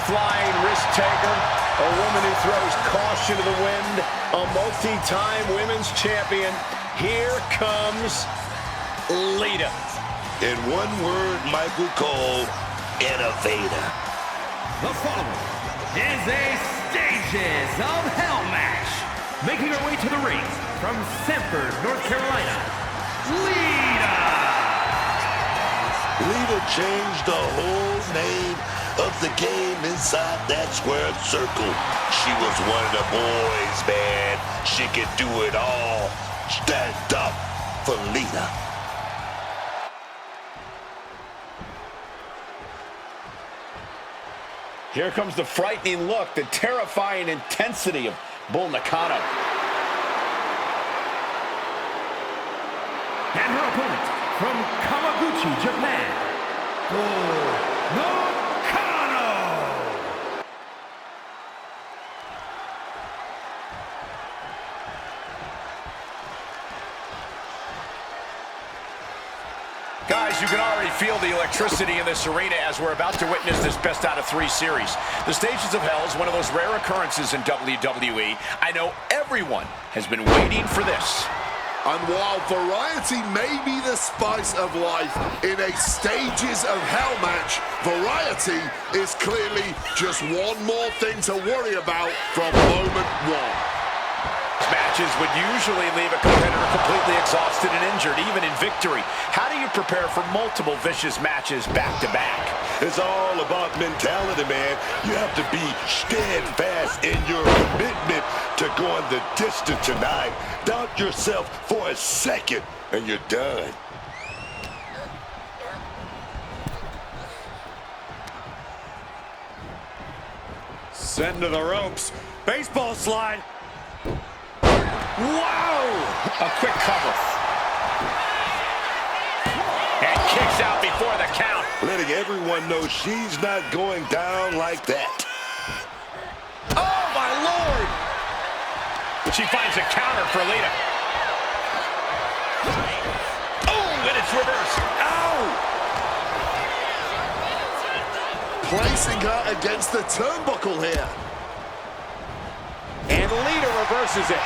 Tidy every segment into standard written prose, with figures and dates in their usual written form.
high-flying risk taker, a woman who throws caution to the wind, a multi-time women's champion. Here comes Lita. In one word, Michael Cole, innovator. The following is a Stages of Hell match. Making her way to the ring from Sanford, North Carolina, Lita. Lita changed the whole name of the game inside that square circle. She was one of the boys, man. She could do it all. Stand up for Lita. Here comes the frightening look, the terrifying intensity of Bull Nakano. And her opponent from Kawaguchi, Japan, Bull Nakano. Guys, you can already feel the electricity in this arena as we're about to witness this best out of 3 series. The Stages of Hell is one of those rare occurrences in WWE. I know everyone has been waiting for this. And while variety may be the spice of life in a Stages of Hell match, variety is clearly just one more thing to worry about from moment one. Matches would usually leave a competitor completely exhausted and injured, even in victory. How do you prepare for multiple vicious matches back-to-back? It's all about mentality, man. You have to be steadfast in your commitment to going the distance tonight. Doubt yourself for a second, and you're done. Send to the ropes. Baseball slide. Wow! A quick cover. And kicks out before the count. Letting everyone know she's not going down like that. Oh, my Lord! She finds a counter for Lita. Oh, and it's reversed. Ow! Placing her against the turnbuckle here. And Lita reverses it.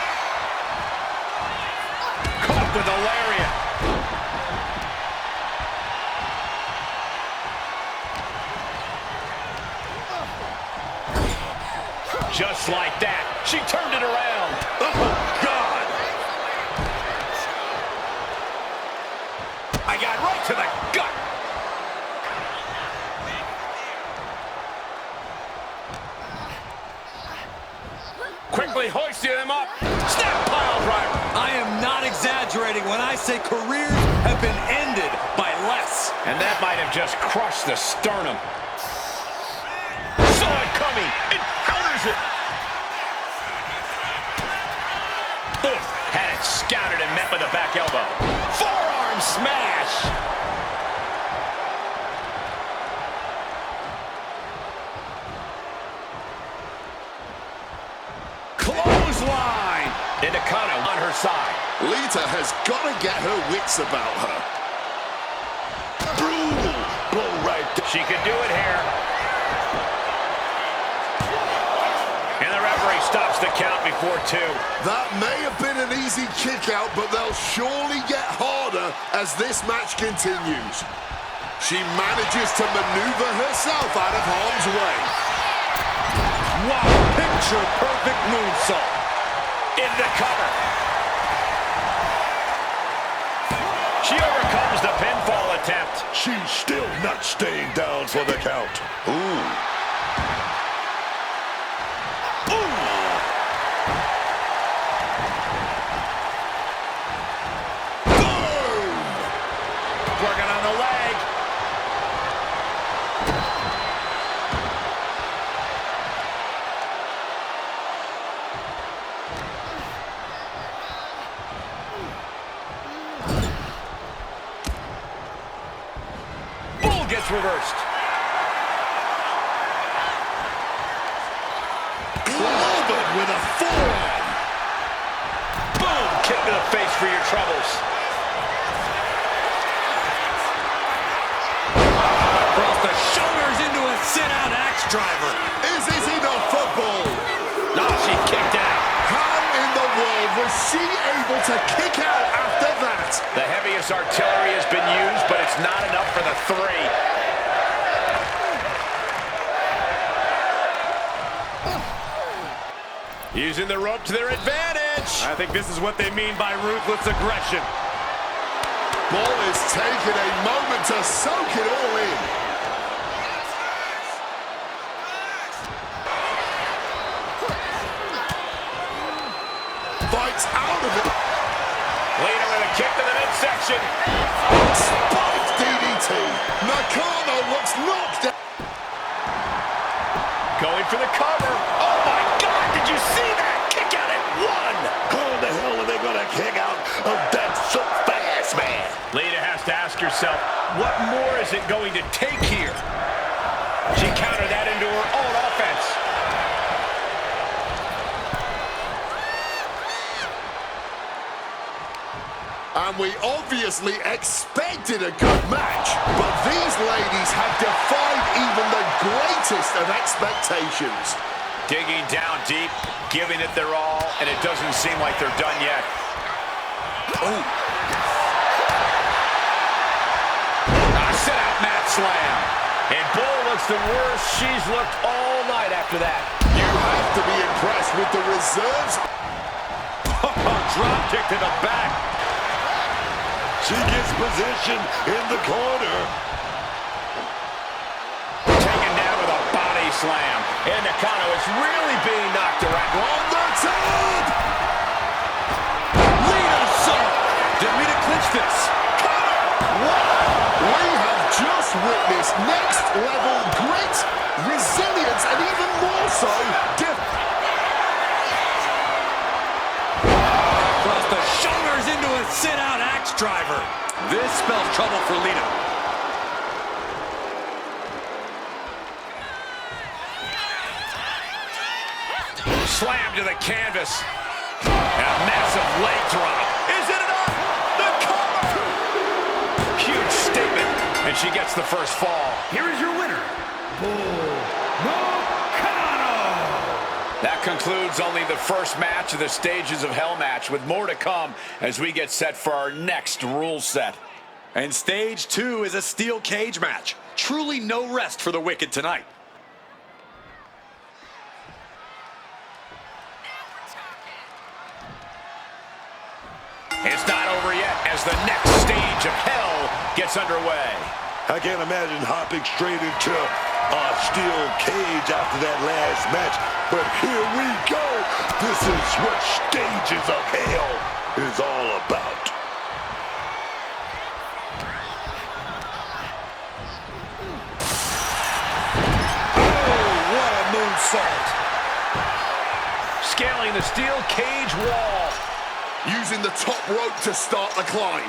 Caught with a lariat. Just like that, she turned it around. Oh, God. I got right to the gut. Quickly hoisting him up. Snap pile driver. I am not exaggerating when I say careers have been ended by less. And that might have just crushed the sternum. Saw it coming. It counters it. Ugh. Had it scouted and met with a back elbow. Forearm smash. Clothesline. And Nakano on her side. Lita has got to get her wits about her. Brutal blow right there. She could do it here. And the referee stops the count before 2. That may have been an easy kick out, but they'll surely get harder as this match continues. She manages to maneuver herself out of harm's way. Wow, picture perfect moonsault. In the cover. She overcomes the pinfall attempt. She's still not staying down for the count. Ooh. Working on the leg. Bull gets reversed. Clobbered with a forearm. Boom! Kick to the face for your troubles. Across the shoulders into a sit-out axe driver. Was she able to kick out after that? The heaviest artillery has been used, but it's not enough for the three. Using the rope to their advantage. I think this is what they mean by ruthless aggression. Bull is taking a moment to soak it all in. Fights out of it. Lina with a kick to the midsection. Spiked DDT. Nakano looks knocked out. Going for the cover. Oh my God, did you see that? Kick out at one. How the hell are they gonna kick out of that so fast, man? Lita has to ask herself, what more is it going to take here? She countered that into her own offense. And we obviously expected a good match, but these ladies have defied even the greatest of expectations. Digging down deep, giving it their all, and it doesn't seem like they're done yet. Oh. A sit-out mat slam. And Bull looks the worst she's looked all night after that. You have to be impressed with the reserves. Drop kick to the back. She gets position in the corner. Taken down with a body slam. And Nakano is really being knocked around. On the top! Lina saw. Didn't mean to clinch this. We have just witnessed next-level grit, resilience, and even more so, Across the shoulders into a sit-out axe driver. This spells trouble for Lina. Slam to the canvas. And a massive leg drop. Is it enough? The cover! Huge statement. And she gets the first fall. Here is your winner, Bull Nakano. That concludes only the first match of the Stages of Hell match, with more to come as we get set for our next rule set. And stage 2 is a steel cage match. Truly no rest for the Wicked tonight. It's not over yet as the next stage of hell gets underway. I can't imagine hopping straight into a steel cage after that last match, but here we go. This is what Stages of Hell is all about. Oh, what a moonsault. Scaling the steel cage wall. using the top rope to start the climb.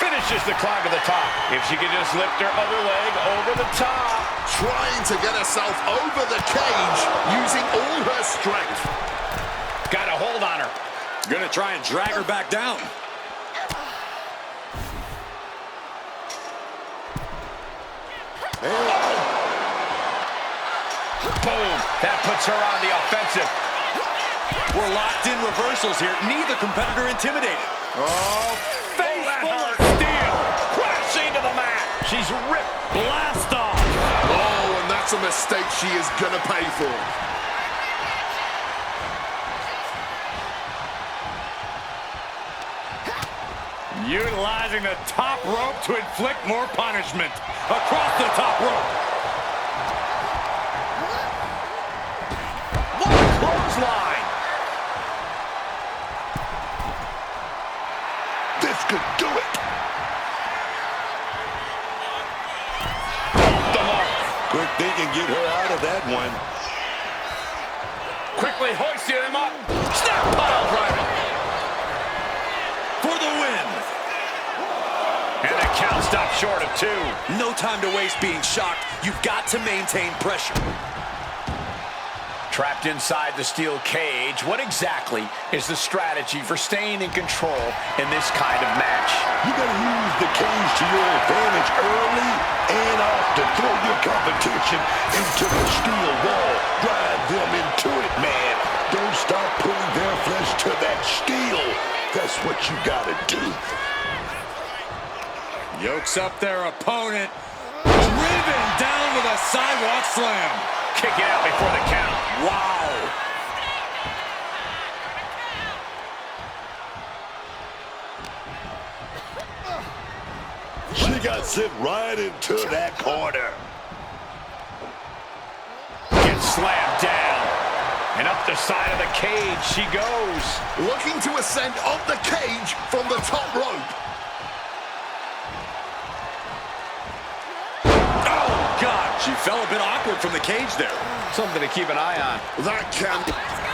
Finishes the climb to the top. If she could just lift her other leg over the top. Trying to get herself over the cage using all her strength. Got a hold on her. Gonna try and drag her back down. Boom. That puts her on the offensive. We're locked in reversals here. Neither competitor intimidated. Oh, face full of steel. Crashing to the mat. She's ripped. Blast off. Oh, and that's a mistake she is gonna pay for. Utilizing the top rope to inflict more punishment. Across the top rope. What a clothesline. This could do it. Off the mark. Quick thinking, get her out of that one. Quickly hoisting him up. Snap pile driver. For the win. And the count stopped short of 2. No time to waste being shocked. You've got to maintain pressure. Trapped inside the steel cage, what exactly is the strategy for staying in control in this kind of match? You gotta use the cage to your advantage early and often. Throw your competition into the steel wall. Drive them into it, man. Don't stop putting their flesh to that steel. That's what you gotta do. Yokes up their opponent. Driven down with a sidewalk slam. Kick it out before the count. Wow. She got sent right into that corner. Gets slammed down. And up the side of the cage she goes. Looking to ascend up the cage from the top rope. Oh, God. She fell a bit awkward from the cage there. Something to keep an eye on. That can...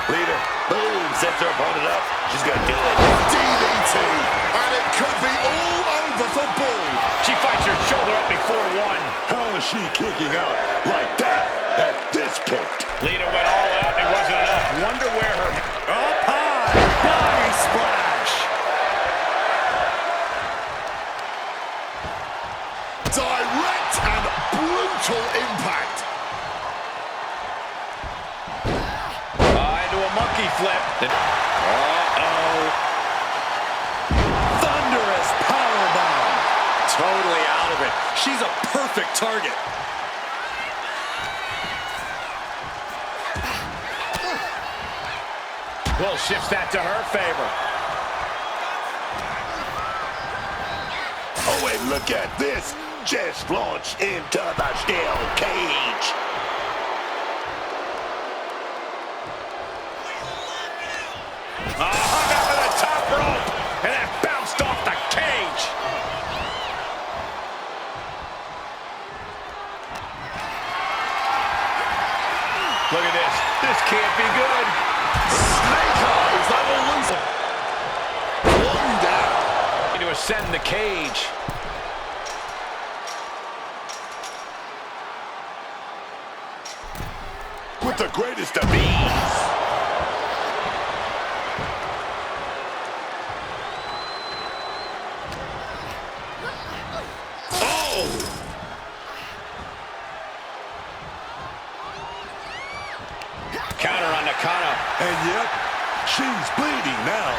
Lita, boom, sets her opponent up. She's gonna do it. DDT. And it could be all over for Bull. She fights her shoulder up before one. How is she kicking out like that at this point? Lita went all out. It wasn't enough. Wonder where her... Up high. Body splash. Direct and brutal impact. Into a monkey flip. Uh-oh. Thunderous powerbomb. Totally out of it. She's a perfect target. Well, shifts that to her favor. Oh, and look at this. Just launched into the steel cage. Hung up to the top rope, and that bounced off the cage. Look at this. This can't be good. Snake eyes. That will lose it. One down. To ascend the cage. With the greatest of ease. Counter on Nakano. And yep, she's bleeding now.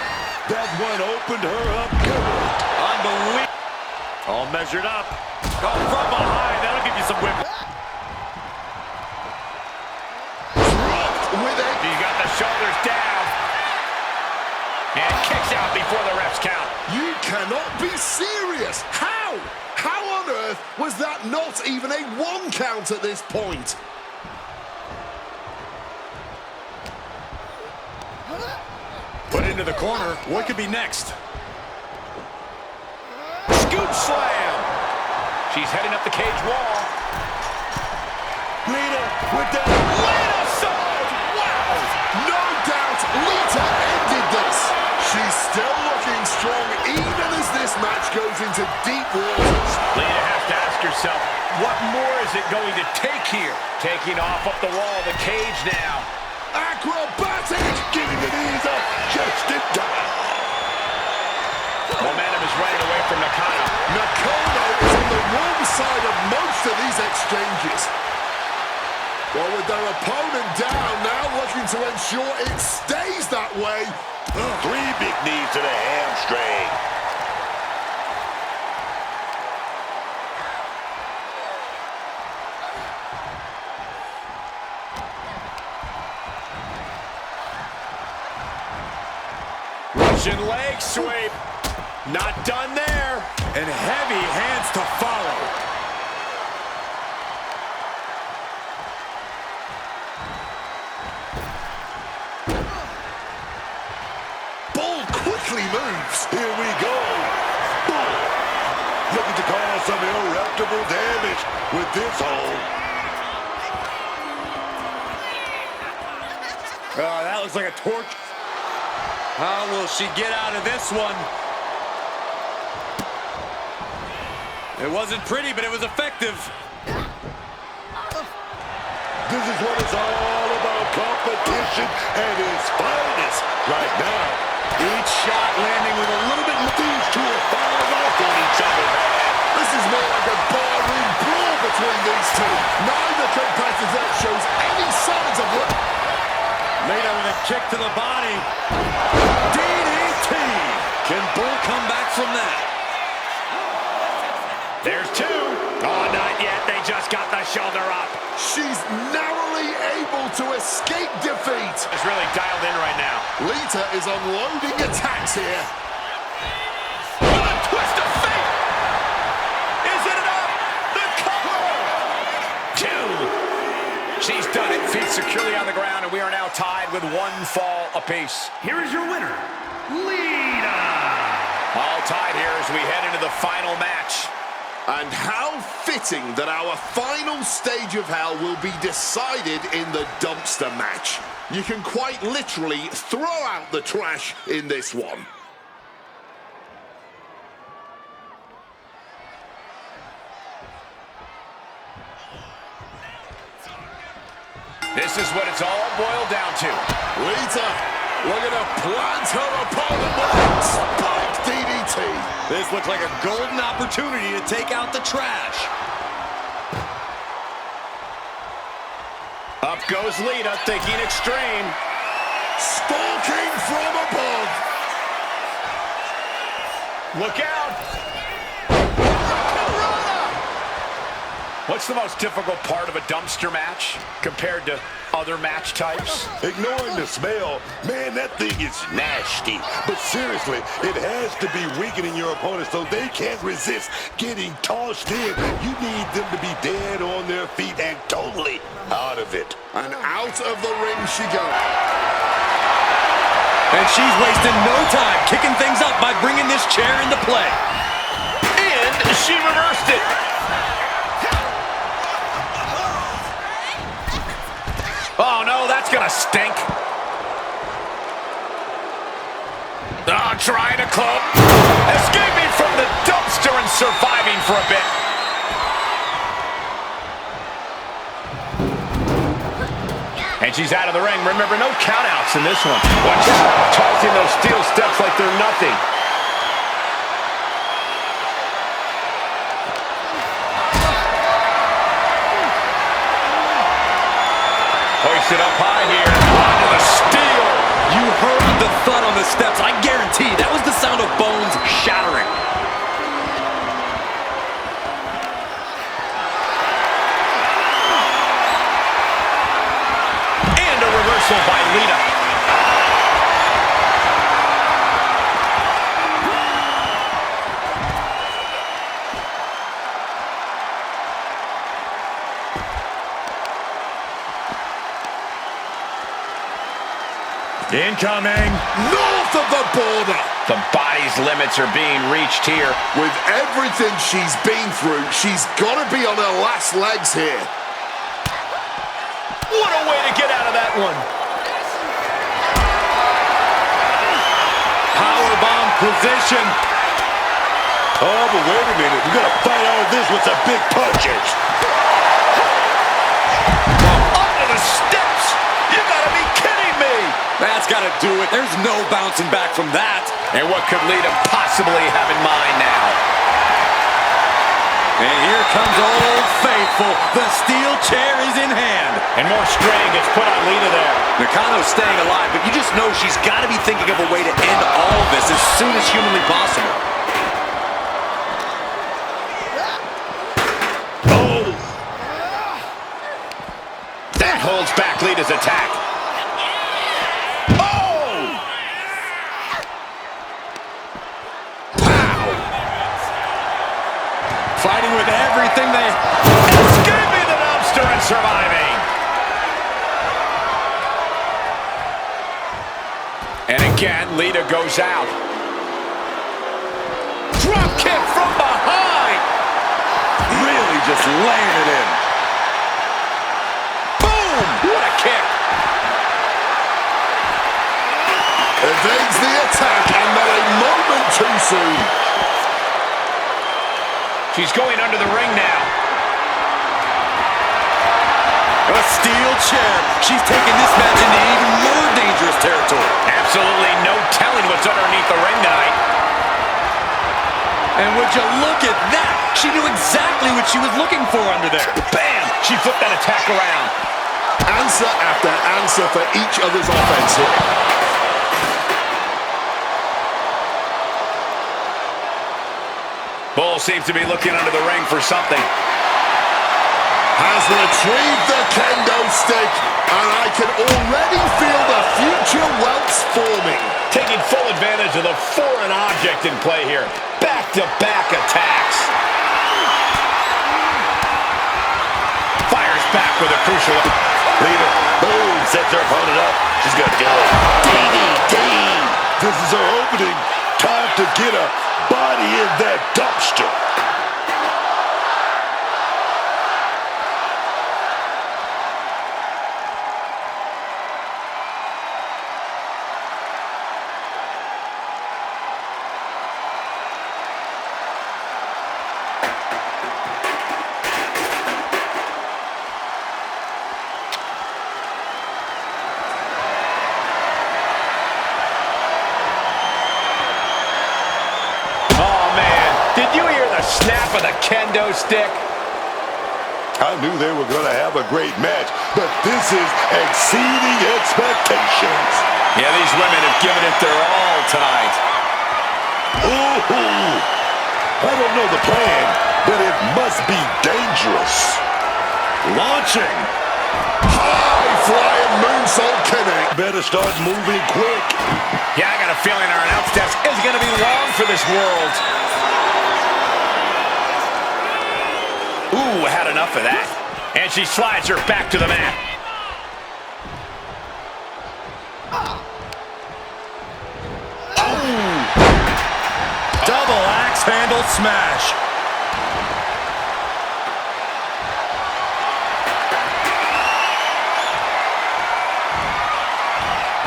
That one opened her up good. Unbelievable. All measured up. Oh, from behind. That'll give you some whip. Dropped with it. He's got the shoulders down. And kicks out before the refs count. You cannot be serious. How? How on earth was that not even a 1 count at this point? Put into the corner. What could be next? Scoop slam. She's heading up the cage wall. Lita with that. Lita sold. Wow. No doubt Lita ended this. She's still looking strong even as this match goes into deep waters. Lita has to ask herself, what more is it going to take here? Taking off up the wall of the cage now. Acrobatic. Getting the knees up just in time. Momentum is running away from Nakano. Nakano is on the wrong side of most of these exchanges. Well, with their opponent down, now looking to ensure it stays that way. 3 big knees to the hamstring. Russian leg sweep. Not done there. And heavy hands to follow. Bull quickly moves. Here we go. Boom. Looking to cause some irreparable damage with this hold. Oh, that looks like a torch. How will she get out of this one? It wasn't pretty, but it was effective. This is what it's all about, competition. combination at its finest right now. Each shot landing with a little bit more. These two are firing off on each other, man. This is more like a barroom brawl between these two. Neither competitor shows any signs of what. Lita with a kick to the body. DDT. Can Bull come back from that? There's two. Oh, not yet. They just got the shoulder up. She's narrowly able to escape defeat. It's really dialed in right now. Lita is unloading attacks here. What a twist of fate! Is it enough? The cover! Two. She's done it. Feet securely on the ground, and we are now tied with one fall apiece. Here is your winner, Lina. All tied here as we head into the final match. And how fitting that our final stage of hell will be decided in the dumpster match. You can quite literally throw out the trash in this one. This is what it's all boiled down to. Lita, we're going to plant her opponent with a spike DDT. This looks like a golden opportunity to take out the trash. Up goes Lita, thinking extreme. Stalking from above. Look out! What's the most difficult part of a dumpster match compared to other match types? Ignoring the smell, man, that thing is nasty. But seriously, it has to be weakening your opponent so they can't resist getting tossed in. You need them to be dead on their feet and totally out of it. And out of the ring she goes. And she's wasting no time kicking things up by bringing this chair into play. And she reversed it. Oh, no, that's gonna stink. Oh, trying to club. Escaping from the dumpster and surviving for a bit. And she's out of the ring. Remember, no countouts in this one. Watch out, tossing those steel steps like they're nothing. Hoisted up high here. Onto the steel. You heard the thud on the steps. I guarantee that was the sound of bones shattering. And a reversal by Lita. Incoming. North of the border. The body's limits are being reached here. With everything she's been through, she's got to be on her last legs here. What a way to get out of that one. Powerbomb position. Oh, but wait a minute. We got to fight out of this with some big punches. Onto the steps. You gotta be kidding me. That's got to do it. There's no bouncing back from that. And what could Lita possibly have in mind now? And here comes Old Faithful. The steel chair is in hand. And more strain gets put on Lita there. Nakano's staying alive, but you just know she's got to be thinking of a way to end all of this as soon as humanly possible. Oh! That holds back Lita's attack. Fighting with everything they... Escaping the dumpster and surviving. And again, Lita goes out. Drop kick from behind. Really just laying it in. Boom! What a kick. Evades the attack and not a moment too soon. She's going under the ring now. A steel chair. She's taking this match into even more dangerous territory. Absolutely no telling what's underneath the ring tonight. And would you look at that? She knew exactly what she was looking for under there. Bam! She flipped that attack around. Answer after answer for each other's offense here. Bull seems to be looking under the ring for something. Has retrieved the kendo stick, and I can already feel the future welts forming. Taking full advantage of the foreign object in play here. Back-to-back attacks. Fires back with a crucial. Lita, boom, sets her opponent up. She's gonna do it. DDT. This is her opening. Time to get a body in that dumpster. Snap of the kendo stick. I knew they were going to have a great match, but this is exceeding expectations. Yeah, these women have given it their all tonight. Ooh, I don't know the plan, but it must be dangerous. Launching. High-flying moonsault connect. Better start moving quick. Yeah, I got a feeling our announce desk is going to be long for this world. Ooh, had enough of that. And she slides her back to the mat. Ooh. Double axe handle smash.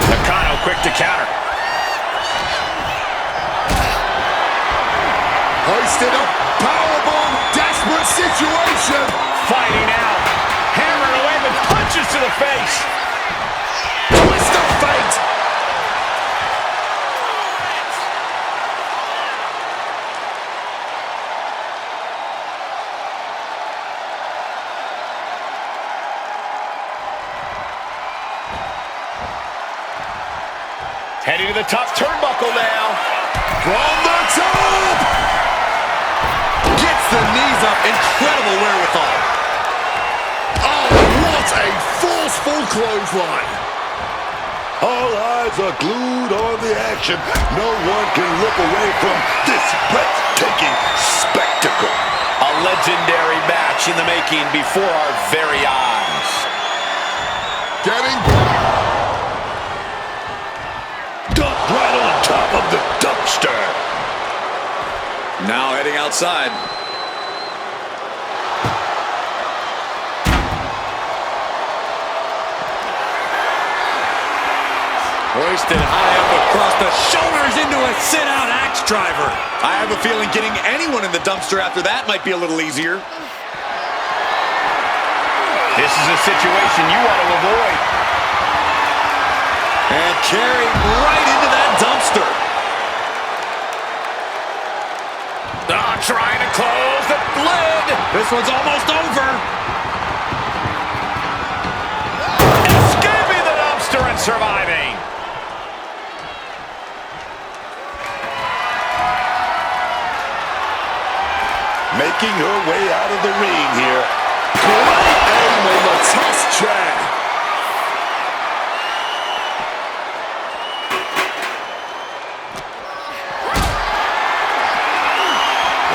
Nakano quick to counter. Hoisted up. Powerbomb. Desperate situation. Fighting out. Hammering away with punches to the face. Twist of fate. Heading to the top turnbuckle now. From the top. Gets the knees up. Incredible wherewithal. Oh, what a forceful clothesline. All eyes are glued on the action. No one can look away from this breathtaking spectacle. A legendary match in the making before our very eyes. Getting Dumped right on top of the dumpster. Now heading outside. Hoisted high up across the shoulders into a sit-out axe driver. I have a feeling getting anyone in the dumpster after that might be a little easier. This is a situation you want to avoid. And carried right into that dumpster. Trying to close the lid. This one's almost over. Escaping the dumpster and surviving. Making her way out of the ring here. great aim on the test chair.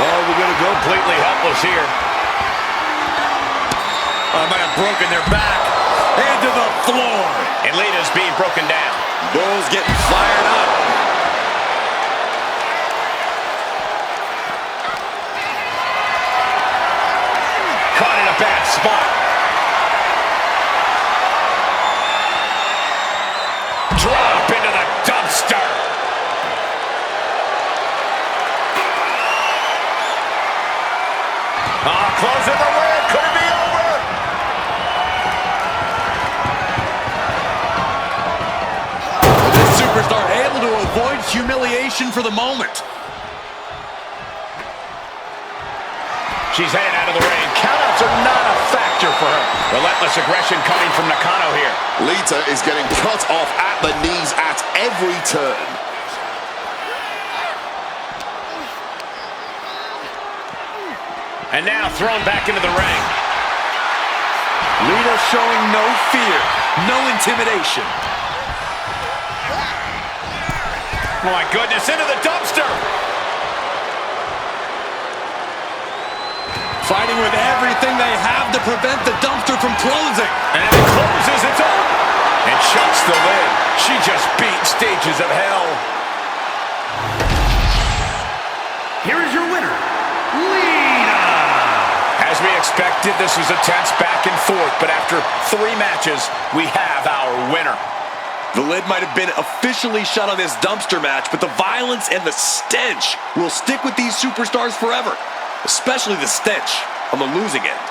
Oh, we're going to go completely helpless here. I might have broken their back. Into the floor. And Lita's being broken down. Bull's getting fired up. Caught in a bad spot. Drop into the dumpster. Closing the lid. Could it be over? avoids humiliation for the moment. She's headed out of the ring. Countouts are not a factor for her. Relentless aggression coming from Nakano here. Lita is getting cut off at the knees at every turn. And now thrown back into the ring. Lita showing no fear, no intimidation. Oh my goodness, into the dumpster. Fighting with everything they have to prevent the dumpster from closing. And it closes, it's over. And shuts the lid. She just beat Stages of Hell. Here is your winner, Lina. As we expected, this was a tense back and forth, but after 3 matches, we have our winner. The lid might have been officially shut on this dumpster match, but the violence and the stench will stick with these superstars forever, especially the stench on the losing end.